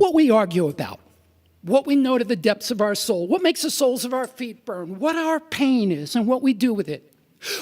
what we argue about, what we know to the depths of our soul, what makes the soles of our feet burn, what our pain is and what we do with it,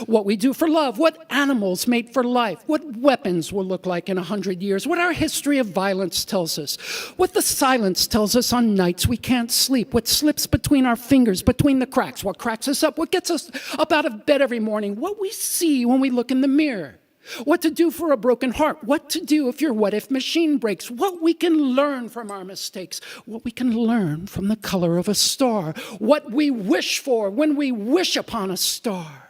what we do for love, what animals mate for life, what weapons will look like in 100 years, what our history of violence tells us, what the silence tells us on nights we can't sleep, what slips between our fingers, between the cracks, what cracks us up, what gets us up out of bed every morning, what we see when we look in the mirror, what to do for a broken heart, what to do if your what-if machine breaks, what we can learn from our mistakes, what we can learn from the color of a star, what we wish for when we wish upon a star.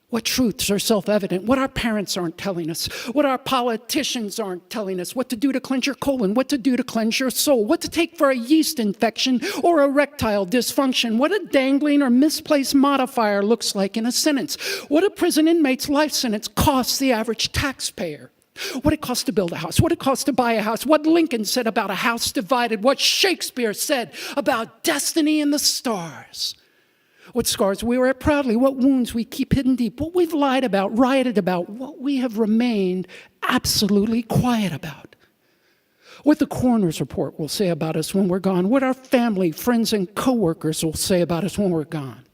What truths are self-evident, what our parents aren't telling us, what our politicians aren't telling us, what to do to cleanse your colon, what to do to cleanse your soul, what to take for a yeast infection or erectile dysfunction, what a dangling or misplaced modifier looks like in a sentence, what a prison inmate's life sentence costs the average taxpayer, what it costs to build a house, what it costs to buy a house, what Lincoln said about a house divided, what Shakespeare said about destiny and the stars. What scars we wear proudly, what wounds we keep hidden deep, what we've lied about, rioted about, what we have remained absolutely quiet about. What the coroner's report will say about us when we're gone, what our family, friends, and coworkers will say about us when we're gone.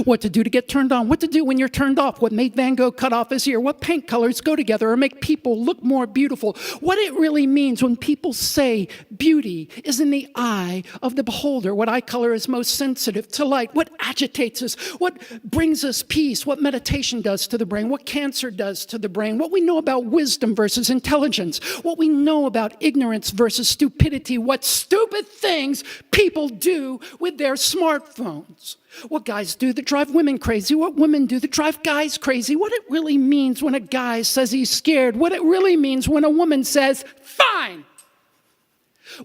What to do to get turned on, what to do when you're turned off, what made Van Gogh cut off his ear, what paint colors go together or make people look more beautiful, what it really means when people say beauty is in the eye of the beholder, what eye color is most sensitive to light, what agitates us, what brings us peace, what meditation does to the brain, what cancer does to the brain, what we know about wisdom versus intelligence, what we know about ignorance versus stupidity, what stupid things people do with their smartphones. What guys do that drive women crazy, what women do that drive guys crazy, what it really means when a guy says he's scared, what it really means when a woman says, fine.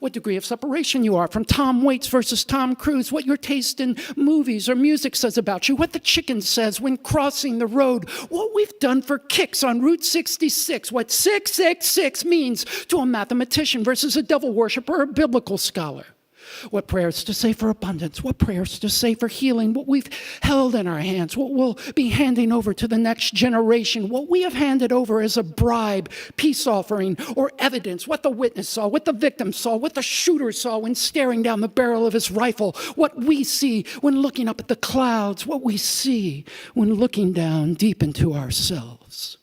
What degree of separation you are from Tom Waits versus Tom Cruise, what your taste in movies or music says about you, what the chicken says when crossing the road, what we've done for kicks on Route 66, what 666 means to a mathematician versus a devil worshiper or a biblical scholar. What prayers to say for abundance, what prayers to say for healing, what we've held in our hands, what we'll be handing over to the next generation, what we have handed over as a bribe, peace offering, or evidence, what the witness saw, what the victim saw, what the shooter saw when staring down the barrel of his rifle, what we see when looking up at the clouds, what we see when looking down deep into ourselves.